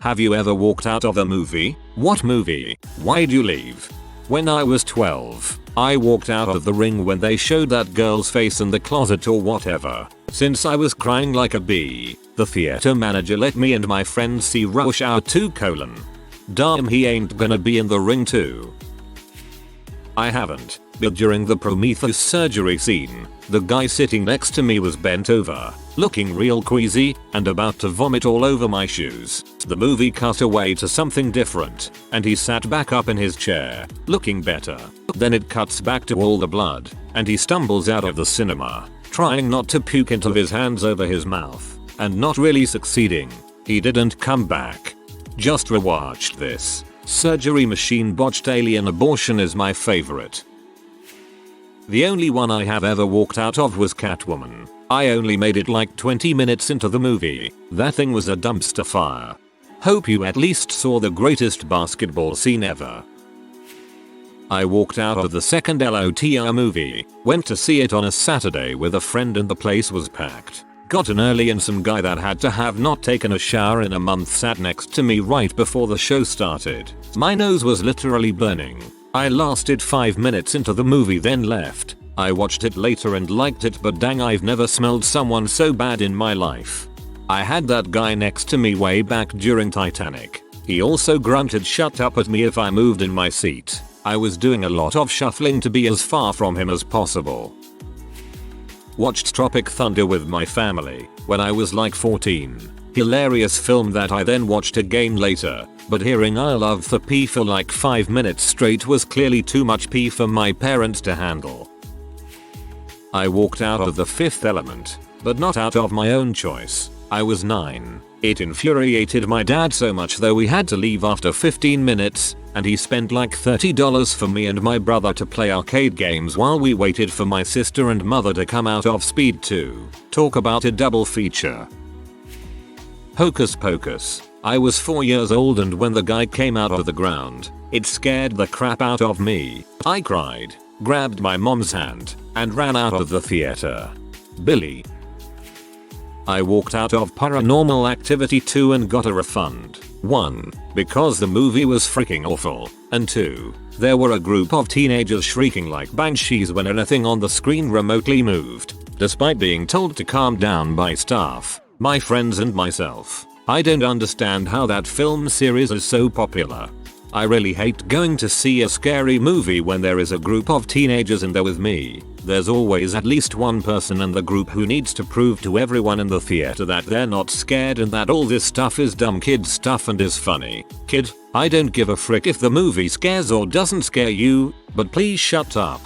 Have you ever walked out of a movie? What movie? Why'd you leave? When I was 12, I walked out of The Ring when they showed that girl's face in the closet or whatever. Since I was crying like a bee, the theater manager let me and my friend see Rush Hour 2: Damn, he ain't gonna be in The Ring too. I haven't, but during the Prometheus surgery scene, the guy sitting next to me was bent over, looking real queasy, and about to vomit all over my shoes. The movie cut away to something different, and he sat back up in his chair, looking better. Then it cuts back to all the blood, and he stumbles out of the cinema, trying not to puke into his hands over his mouth, and not really succeeding. He didn't come back. Just rewatched this. Surgery machine botched alien abortion is my favorite. The only one I have ever walked out of was Catwoman. I only made it like 20 minutes into the movie. That thing was a dumpster fire. Hope you at least saw the greatest basketball scene ever. I walked out of the second LOTR movie, went to see it on a Saturday with a friend and the place was packed. Got in early and some guy that had to have not taken a shower in a month sat next to me right before the show started. My nose was literally burning. I lasted 5 minutes into the movie then left. I watched it later and liked it, but dang, I've never smelled someone so bad in my life. I had that guy next to me way back during Titanic. He also grunted shut up at me if I moved in my seat. I was doing a lot of shuffling to be as far from him as possible. Watched Tropic Thunder with my family when I was like 14. Hilarious film that I then watched again later, but hearing I love the pee for like 5 minutes straight was clearly too much pee for my parents to handle. I walked out of The Fifth Element, but not out of my own choice. I was 9. It infuriated my dad so much though we had to leave after 15 minutes, and he spent like $30 for me and my brother to play arcade games while we waited for my sister and mother to come out of Speed 2. Talk about a double feature. Hocus Pocus. I was 4 years old and when the guy came out of the ground, it scared the crap out of me. I cried, grabbed my mom's hand, and ran out of the theater. Billy. I walked out of Paranormal Activity 2 and got a refund. 1. Because the movie was freaking awful, and 2. There were a group of teenagers shrieking like banshees when anything on the screen remotely moved, despite being told to calm down by staff, my friends and myself. I don't understand how that film series is so popular. I really hate going to see a scary movie when there is a group of teenagers in there with me. There's always at least one person in the group who needs to prove to everyone in the theater that they're not scared and that all this stuff is dumb kid stuff and is funny. Kid, I don't give a frick if the movie scares or doesn't scare you, but please shut up.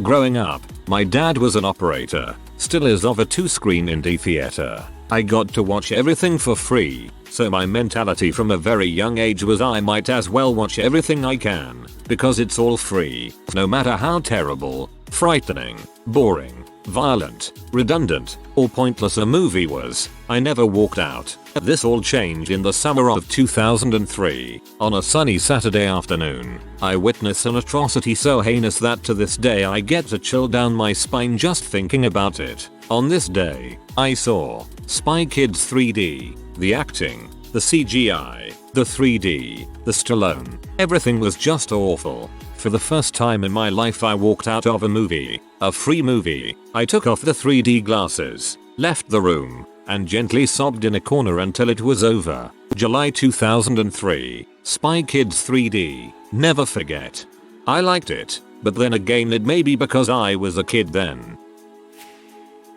Growing up, my dad was an operator, still is, of a 2-screen indie theater. I got to watch everything for free, so my mentality from a very young age was I might as well watch everything I can, because it's all free, no matter how terrible, frightening, boring, violent, redundant, or pointless a movie was. I never walked out. This all changed in the summer of 2003. On a sunny Saturday afternoon, I witnessed an atrocity so heinous that to this day I get a chill down my spine just thinking about it. On this day, I saw Spy Kids 3D. The acting, the CGI, the 3D, the Stallone, everything was just awful. For the first time in my life I walked out of a movie, a free movie. I took off the 3D glasses, left the room, and gently sobbed in a corner until it was over. July 2003, Spy Kids 3D, never forget. I liked it, but then again it may be because I was a kid then.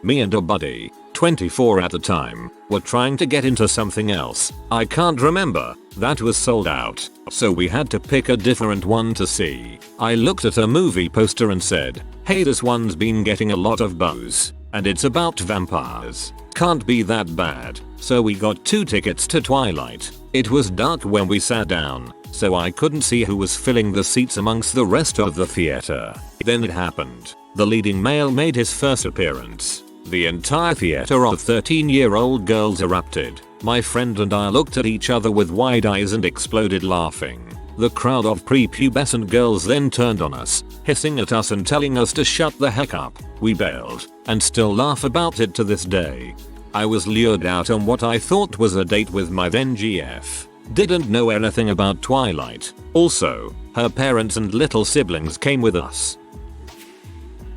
Me and a buddy, 24 at the time, were trying to get into something else. I can't remember. That was sold out, so we had to pick a different one to see. I looked at a movie poster and said, hey, this one's been getting a lot of buzz, and it's about vampires. Can't be that bad. So we got 2 tickets to Twilight. It was dark when we sat down, so I couldn't see who was filling the seats amongst the rest of the theater. Then it happened. The leading male made his first appearance. The entire theater of 13-year-old girls erupted. My friend and I looked at each other with wide eyes and exploded laughing. The crowd of prepubescent girls then turned on us, hissing at us and telling us to shut the heck up. We bailed, and still laugh about it to this day. I was lured out on what I thought was a date with my then GF. Didn't know anything about Twilight. Also, her parents and little siblings came with us.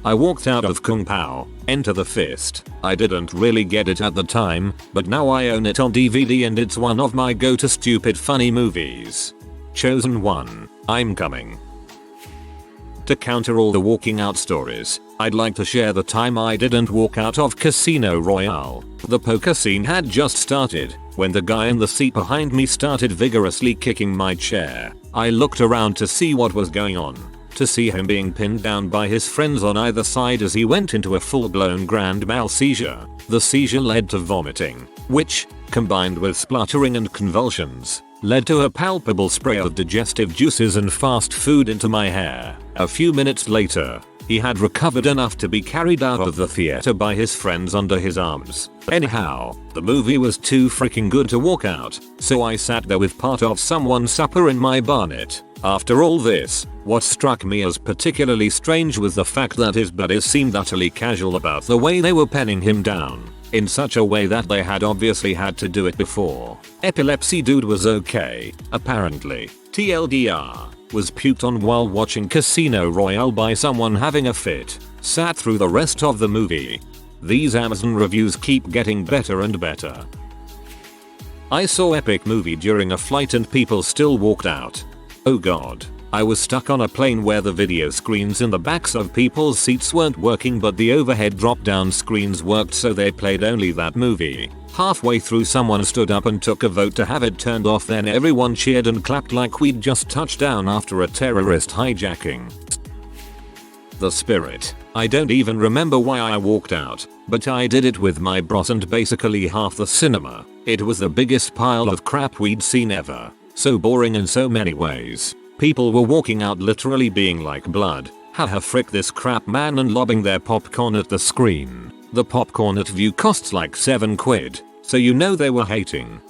I walked out of Kung Pao, Enter the Fist. I didn't really get it at the time, but now I own it on DVD and it's one of my go-to stupid funny movies. Chosen 1, I'm Coming. To counter all the walking out stories, I'd like to share the time I didn't walk out of Casino Royale. The poker scene had just started when the guy in the seat behind me started vigorously kicking my chair. I looked around to see what was going on, to see him being pinned down by his friends on either side as he went into a full-blown grand mal seizure. The seizure led to vomiting, which, combined with spluttering and convulsions, led to a palpable spray of digestive juices and fast food into my hair. A few minutes later, he had recovered enough to be carried out of the theater by his friends under his arms. Anyhow, the movie was too freaking good to walk out, so I sat there with part of someone's supper in my bonnet. After all this, what struck me as particularly strange was the fact that his buddies seemed utterly casual about the way they were penning him down, in such a way that they had obviously had to do it before. Epilepsy dude was okay, apparently. TLDR, was puked on while watching Casino Royale by someone having a fit. Sat through the rest of the movie. These Amazon reviews keep getting better and better. I saw epic movie during a flight and people still walked out. Oh god. I was stuck on a plane where the video screens in the backs of people's seats weren't working but the overhead drop down screens worked, so they played only that movie. Halfway through someone stood up and took a vote to have it turned off, then everyone cheered and clapped like we'd just touched down after a terrorist hijacking. The Spirit. I don't even remember why I walked out, but I did it with my bros and basically half the cinema. It was the biggest pile of crap we'd seen ever. So boring in so many ways. People were walking out literally being like blood. Haha, frick this crap man, and lobbing their popcorn at the screen. The popcorn at View costs like 7 quid, so you know they were hating.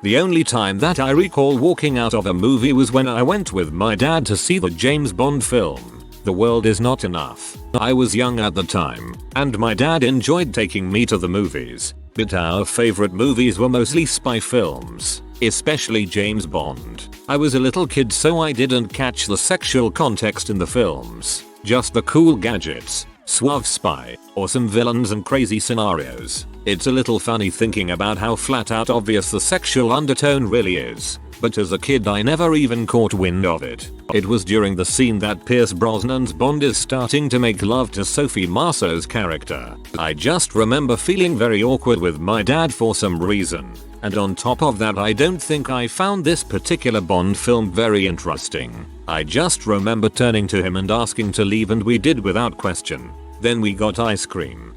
The only time that I recall walking out of a movie was when I went with my dad to see the James Bond film, The World Is Not Enough. I was young at the time, and my dad enjoyed taking me to the movies, but our favorite movies were mostly spy films, especially James Bond. I was a little kid, so I didn't catch the sexual context in the films, just the cool gadgets, suave spy, awesome villains and crazy scenarios. It's a little funny thinking about how flat out obvious the sexual undertone really is, but as a kid I never even caught wind of it. It was during the scene that Pierce Brosnan's Bond is starting to make love to Sophie Marceau's character. I just remember feeling very awkward with my dad for some reason. And on top of that, I don't think I found this particular Bond film very interesting. I just remember turning to him and asking to leave, and we did without question. Then we got ice cream.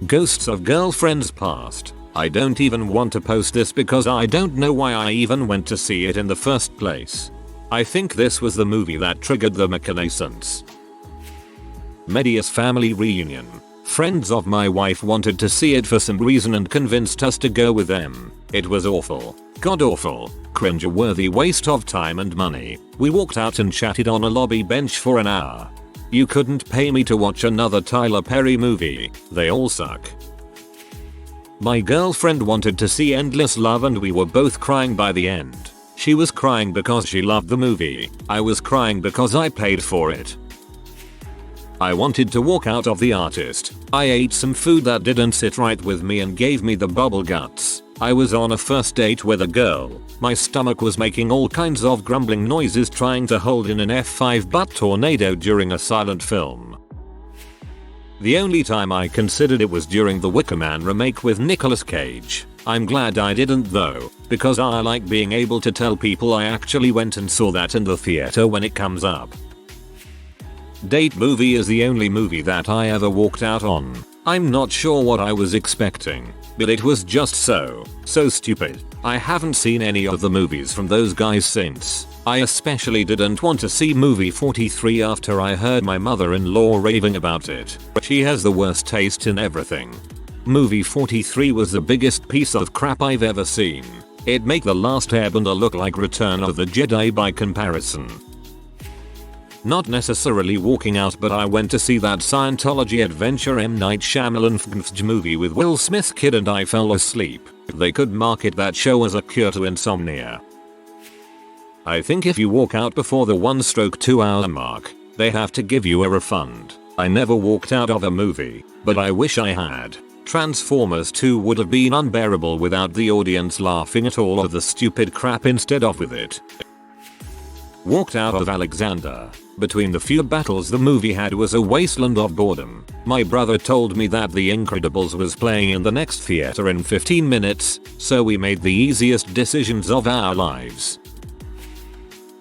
Ghosts of Girlfriends Past. I don't even want to post this because I don't know why I even went to see it in the first place. I think this was the movie that triggered the mechanisms. Media's Family Reunion. Friends of my wife wanted to see it for some reason and convinced us to go with them. It was awful. God awful. Cringeworthy waste of time and money. We walked out and chatted on a lobby bench for an hour. You couldn't pay me to watch another Tyler Perry movie. They all suck. My girlfriend wanted to see Endless Love and we were both crying by the end. She was crying because she loved the movie. I was crying because I paid for it. I wanted to walk out of The Artist. I ate some food that didn't sit right with me and gave me the bubble guts. I was on a first date with a girl. My stomach was making all kinds of grumbling noises trying to hold in an F5 butt tornado during a silent film. The only time I considered it was during the Wicker Man remake with Nicolas Cage. I'm glad I didn't though, because I like being able to tell people I actually went and saw that in the theater when it comes up. Date movie is the only movie that I ever walked out on. I'm not sure what I was expecting, but it was just so stupid. I haven't seen any of the movies from those guys since. I especially didn't want to see movie 43 after I heard my mother-in-law raving about it. She has the worst taste in everything. Movie 43 was the biggest piece of crap I've ever seen. It made The Last Airbender look like Return of the Jedi by comparison. Not necessarily walking out, but I went to see that Scientology adventure M. Night Shyamalan movie with Will Smith's kid and I fell asleep. They could market that show as a cure to insomnia. I think if you walk out before the 1/2 hour mark, they have to give you a refund. I never walked out of a movie, but I wish I had. Transformers 2 would have been unbearable without the audience laughing at all of the stupid crap instead of with it. Walked out of Alexander. Between the few battles the movie had was a wasteland of boredom. My brother told me that The Incredibles was playing in the next theater in 15 minutes, so we made the easiest decisions of our lives.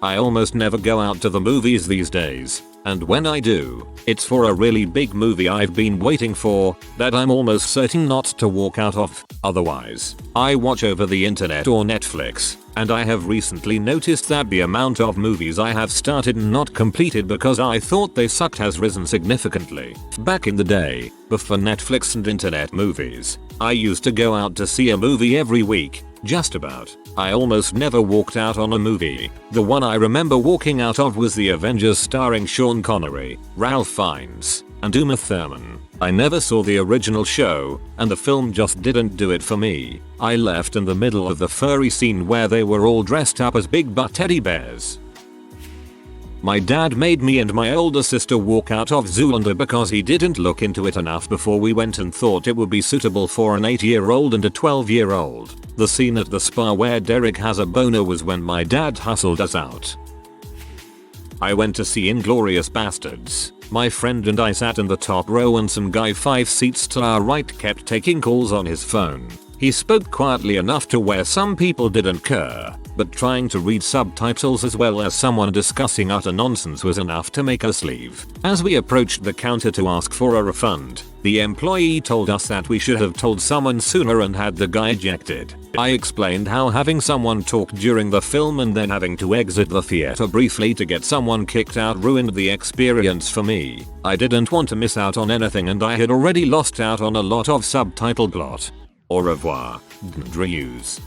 I almost never go out to the movies these days, and when I do, it's for a really big movie I've been waiting for that I'm almost certain not to walk out of. Otherwise, I watch over the internet or Netflix, and I have recently noticed that the amount of movies I have started and not completed because I thought they sucked has risen significantly. Back in the day, before Netflix and internet movies, I used to go out to see a movie every week, just about. I almost never walked out on a movie. The one I remember walking out of was The Avengers starring Sean Connery, Ralph Fiennes, and Uma Thurman. I never saw the original show, and the film just didn't do it for me. I left in the middle of the furry scene where they were all dressed up as big butt teddy bears. My dad made me and my older sister walk out of Zoolander because he didn't look into it enough before we went and thought it would be suitable for an 8-year-old and a 12-year-old. The scene at the spa where Derek has a boner was when my dad hustled us out. I went to see Inglourious Bastards. My friend and I sat in the top row and some guy 5 seats to our right kept taking calls on his phone. He spoke quietly enough to where some people didn't care, but trying to read subtitles as well as someone discussing utter nonsense was enough to make us leave. As we approached the counter to ask for a refund, the employee told us that we should have told someone sooner and had the guy ejected. I explained how having someone talk during the film and then having to exit the theater briefly to get someone kicked out ruined the experience for me. I didn't want to miss out on anything and I had already lost out on a lot of subtitle plot. Au revoir. Reuse.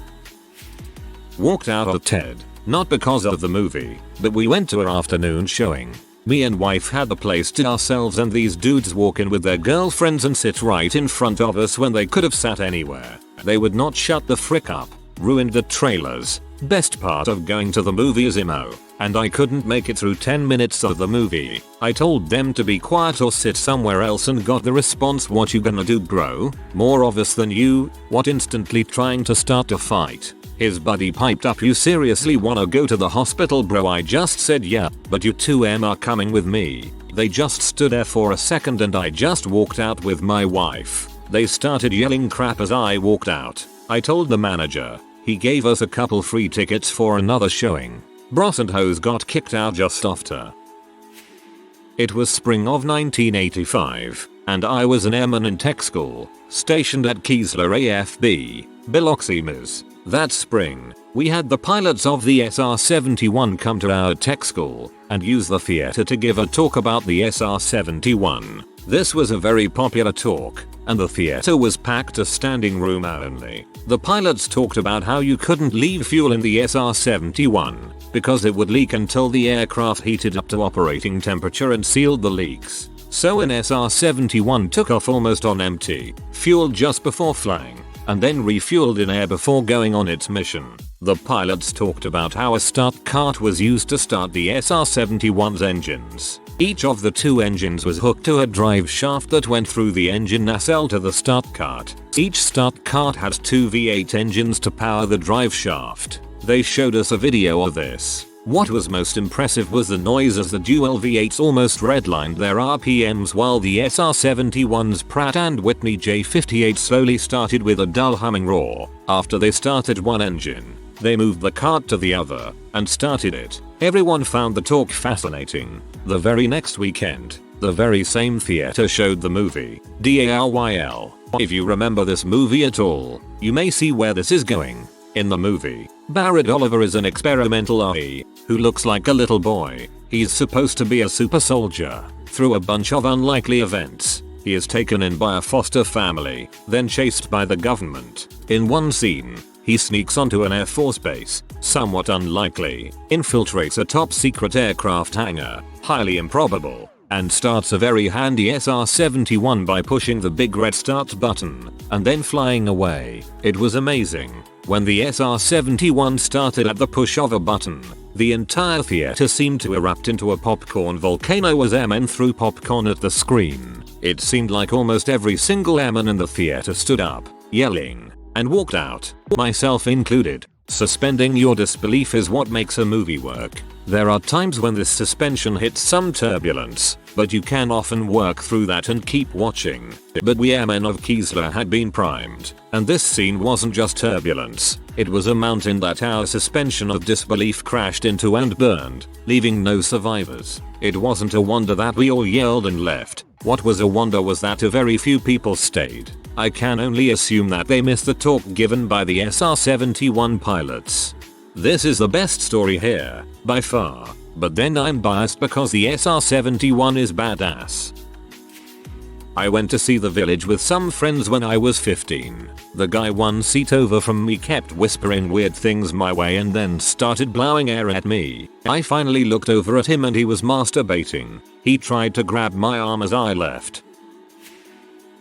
Walked out of TED, not because of the movie, but we went to an afternoon showing. Me and wife had the place to ourselves and these dudes walk in with their girlfriends and sit right in front of us when they could have sat anywhere. They would not shut the frick up. Ruined the trailers. Best part of going to the movie is emo, and I couldn't make it through 10 minutes of the movie. I told them to be quiet or sit somewhere else and got the response, "What you gonna do, bro? More of us than you." What, instantly trying to start a fight. His buddy piped up, "You seriously wanna go to the hospital, bro?" I just said yeah, but you 2M are coming with me. They just stood there for a second and I just walked out with my wife. They started yelling crap as I walked out. I told the manager. He gave us a couple free tickets for another showing. Bros and hoes got kicked out just after. It was spring of 1985, and I was an airman in tech school, stationed at Keesler AFB, Biloxi, Ms. That spring, we had the pilots of the SR-71 come to our tech school and use the theater to give a talk about the SR-71. This was a very popular talk, and the theater was packed to standing room only. The pilots talked about how you couldn't leave fuel in the SR-71 because it would leak until the aircraft heated up to operating temperature and sealed the leaks. So an SR-71 took off almost on empty, fueled just before flying, and then refueled in air before going on its mission. The pilots talked about how a start cart was used to start the SR-71's engines. Each of the 2 engines was hooked to a drive shaft that went through the engine nacelle to the start cart. Each start cart had 2 V8 engines to power the drive shaft. They showed us a video of this. What was most impressive was the noise as the dual V8s almost redlined their RPMs while the SR-71's Pratt & Whitney J58 slowly started with a dull humming roar. After they started one engine, they moved the cart to the other and started it. Everyone found the talk fascinating. The very next weekend, the very same theater showed the movie DARYL. If you remember this movie at all, you may see where this is going. In the movie, Barrett Oliver is an experimental RE who looks like a little boy. He's supposed to be a super soldier. Through a bunch of unlikely events, he is taken in by a foster family, then chased by the government. In one scene, He sneaks onto an Air Force base, somewhat unlikely, infiltrates a top secret aircraft hangar, highly improbable, and starts a very handy SR-71 by pushing the big red start button, and then flying away. It was amazing. When the SR-71 started at the push of a button, the entire theater seemed to erupt into a popcorn volcano as airmen threw popcorn at the screen. It seemed like almost every single airman in the theater stood up, yelling, and walked out, myself included. Suspending your disbelief is what makes a movie work. There are times when this suspension hits some turbulence, but you can often work through that and keep watching. But we airmen of Keesler had been primed, and this scene wasn't just turbulence, it was a mountain that our suspension of disbelief crashed into and burned, leaving no survivors. It wasn't a wonder that we all yelled and left. What was a wonder was that a very few people stayed. I can only assume that they missed the talk given by the SR-71 pilots. This is the best story here, by far, but then I'm biased because the SR-71 is badass. I went to see The Village with some friends when I was 15. The guy one seat over from me kept whispering weird things my way and then started blowing air at me. I finally looked over at him and he was masturbating. He tried to grab my arm as I left.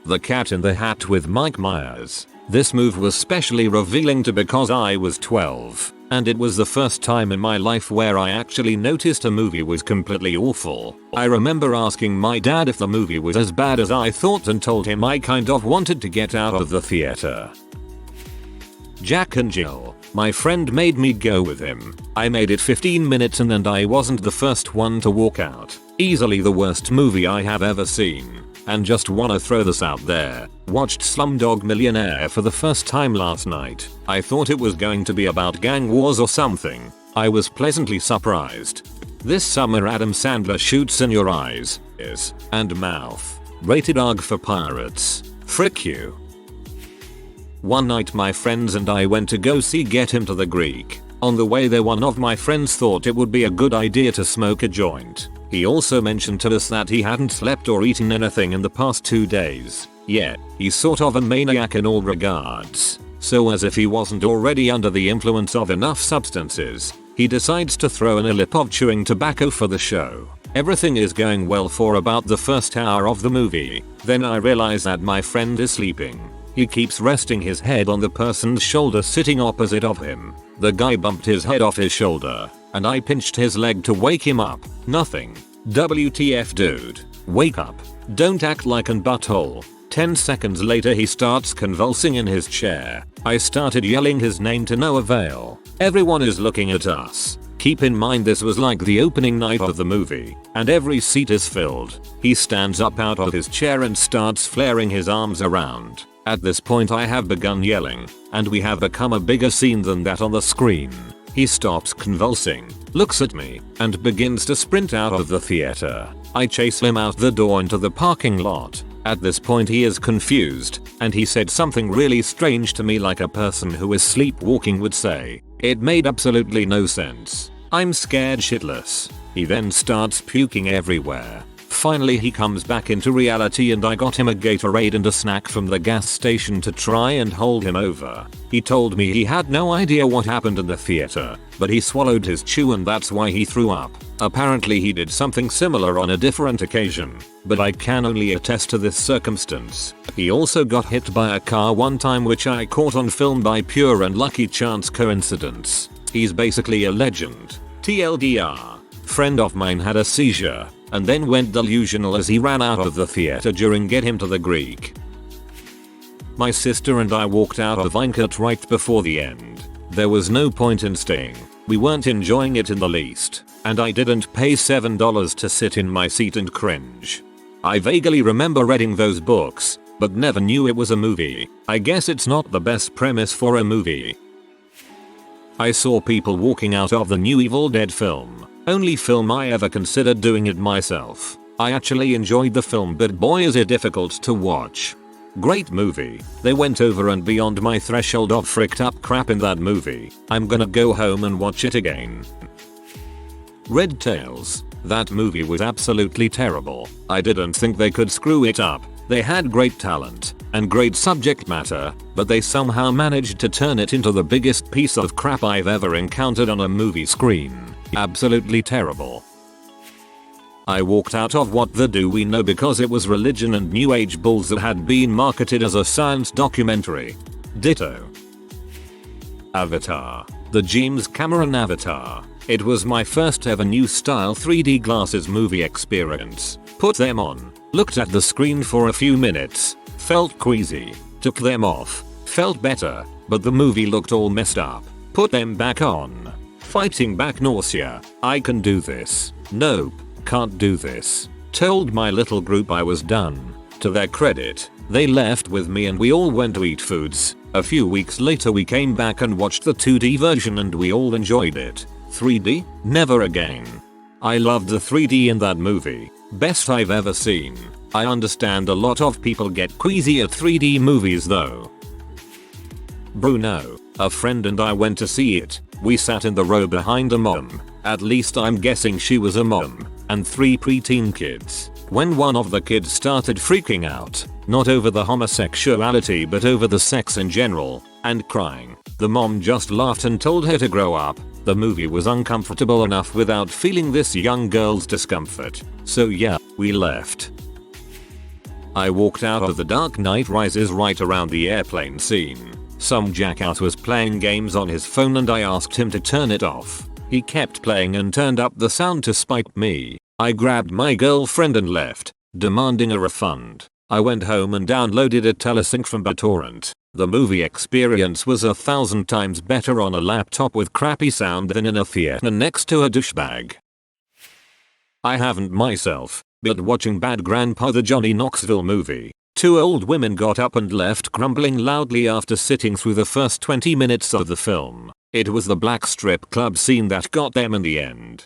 The Cat in the Hat with Mike Myers. This move was specially revealing to because I was 12, and it was the first time in my life where I actually noticed a movie was completely awful. I remember asking my dad if the movie was as bad as I thought and told him I kind of wanted to get out of the theater. Jack and Jill. My friend made me go with him. I made it 15 minutes in and I wasn't the first one to walk out. Easily the worst movie I have ever seen. And just wanna throw this out there, watched Slumdog Millionaire for the first time last night. I thought it was going to be about gang wars or something. I was pleasantly surprised. This summer Adam Sandler shoots in your eyes, ears, and mouth. Rated ARG for pirates. Frick you. One night my friends and I went to go see Get Him to the Greek. On the way there one of my friends thought it would be a good idea to smoke a joint. He also mentioned to us that he hadn't slept or eaten anything in the past 2 days. Yeah, he's sort of a maniac in all regards. So as if he wasn't already under the influence of enough substances, he decides to throw in a lip of chewing tobacco for the show. Everything is going well for about the first hour of the movie. Then I realize that my friend is sleeping. He keeps resting his head on the person's shoulder sitting opposite of him. The guy bumped his head off his shoulder, and I pinched his leg to wake him up. Nothing. WTF dude. Wake up. Don't act like an butthole. 10 seconds later he starts convulsing in his chair. I started yelling his name to no avail. Everyone is looking at us. Keep in mind this was like the opening night of the movie, and every seat is filled. He stands up out of his chair and starts flaring his arms around. At this point I have begun yelling, and we have become a bigger scene than that on the screen. He stops convulsing, looks at me, and begins to sprint out of the theater. I chase him out the door into the parking lot. At this point he is confused, and he said something really strange to me like a person who is sleepwalking would say. It made absolutely no sense. I'm scared shitless. He then starts puking everywhere. Finally he comes back into reality and I got him a Gatorade and a snack from the gas station to try and hold him over. He told me he had no idea what happened in the theater, but he swallowed his chew and that's why he threw up. Apparently he did something similar on a different occasion, but I can only attest to this circumstance. He also got hit by a car one time which I caught on film by pure and lucky chance coincidence. He's basically a legend. TLDR. Friend of mine had a seizure and then went delusional as he ran out of the theater during Get Him to the Greek. My sister and I walked out of Vinecourt right before the end. There was no point in staying. We weren't enjoying it in the least, and I didn't pay $7 to sit in my seat and cringe. I vaguely remember reading those books, but never knew it was a movie. I guess it's not the best premise for a movie. I saw people walking out of the new Evil Dead film. Only film I ever considered doing it myself. I actually enjoyed the film, but boy is it difficult to watch. Great movie. They went over and beyond my threshold of fricked up crap in that movie. I'm gonna go home and watch it again. Red Tails. That movie was absolutely terrible. I didn't think they could screw it up. They had great talent and great subject matter, but they somehow managed to turn it into the biggest piece of crap I've ever encountered on a movie screen. Absolutely terrible. I walked out of What the Do We Know because it was religion and new age bulls that had been marketed as a science documentary. Ditto. Avatar. The James Cameron Avatar. It was my first ever new style 3D glasses movie experience. Put them on, looked at the screen for a few minutes, felt queasy, took them off, felt better, but the movie looked all messed up. Put them back on. Fighting back nausea. I can do this. Nope, can't do this. Told my little group I was done. To their credit, they left with me and we all went to eat foods. A few weeks later we came back and watched the 2D version and we all enjoyed it. 3D? Never again. I loved the 3D in that movie. Best I've ever seen. I understand a lot of people get queasy at 3D movies though. Bruno. A friend and I went to see it. We sat in the row behind a mom, at least I'm guessing she was a mom, and 3 preteen kids. When one of the kids started freaking out, not over the homosexuality but over the sex in general, and crying, the mom just laughed and told her to grow up. The movie was uncomfortable enough without feeling this young girl's discomfort. So yeah, we left. I walked out of The Dark Knight Rises right around the airplane scene. Some jackass was playing games on his phone and I asked him to turn it off. He kept playing and turned up the sound to spite me. I grabbed my girlfriend and left, demanding a refund. I went home and downloaded a telesync from BitTorrent. The movie experience was 1,000 times better on a laptop with crappy sound than in a theater next to a douchebag. I haven't myself, but watching Bad Grandpa the Johnny Knoxville movie, 2 old women got up and left grumbling loudly after sitting through the first 20 minutes of the film. It was the black strip club scene that got them in the end.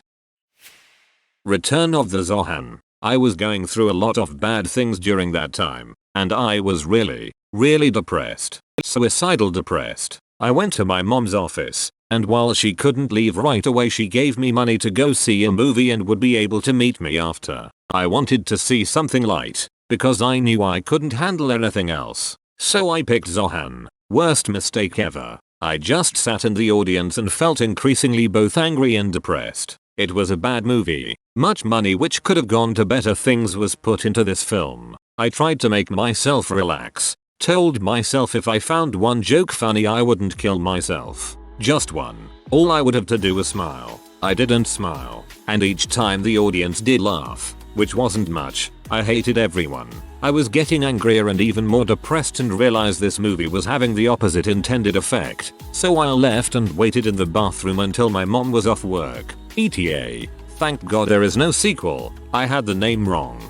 Return of the Zohan. I was going through a lot of bad things during that time, and I was really depressed. Suicidal depressed. I went to my mom's office, and while she couldn't leave right away she gave me money to go see a movie and would be able to meet me after. I wanted to see something light, because I knew I couldn't handle anything else. So I picked Zohan. Worst mistake ever. I just sat in the audience and felt increasingly both angry and depressed. It was a bad movie. Much money which could have gone to better things was put into this film. I tried to make myself relax. Told myself if I found one joke funny I wouldn't kill myself. Just one. All I would have to do was smile. I didn't smile. And each time the audience did laugh, which wasn't much, I hated everyone. I was getting angrier and even more depressed and realized this movie was having the opposite intended effect. So I left and waited in the bathroom until my mom was off work. ETA. Thank God there is no sequel. I had the name wrong.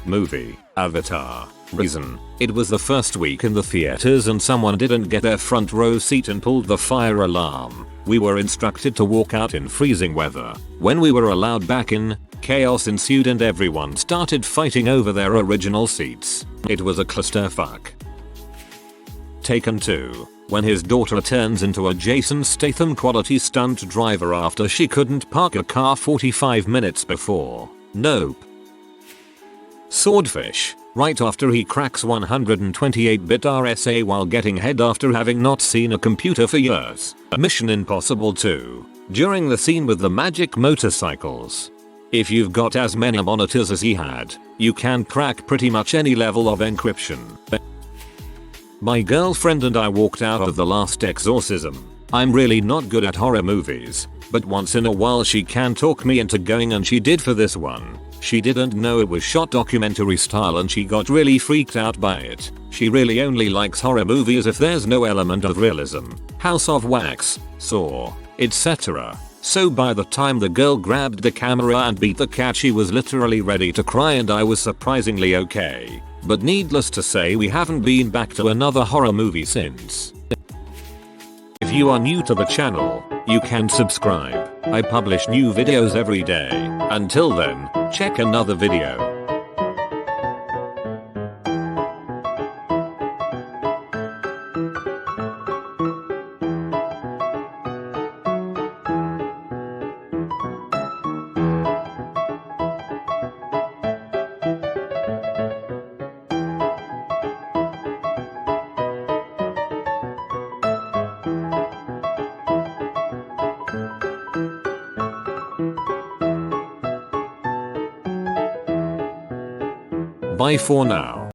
Movie. Avatar. Reason. It was the first week in the theaters and someone didn't get their front row seat and pulled the fire alarm. We were instructed to walk out in freezing weather. When we were allowed back in, chaos ensued and everyone started fighting over their original seats. It was a clusterfuck. Taken 2. When his daughter turns into a Jason Statham quality stunt driver after she couldn't park a car 45 minutes before. Nope. Swordfish. Right after he cracks 128-bit RSA while getting head after having not seen a computer for years. Mission Impossible 2. During the scene with the magic motorcycles. If you've got as many monitors as he had, you can crack pretty much any level of encryption. My girlfriend and I walked out of The Last Exorcism. I'm really not good at horror movies, but once in a while she can talk me into going and she did for this one. She didn't know it was shot documentary style and she got really freaked out by it. She really only likes horror movies if there's no element of realism. House of Wax, Saw, etc. So by the time the girl grabbed the camera and beat the cat she was literally ready to cry and I was surprisingly okay. But needless to say we haven't been back to another horror movie since. If you are new to the channel, you can subscribe. I publish new videos every day. Until then, check another video. Bye for now.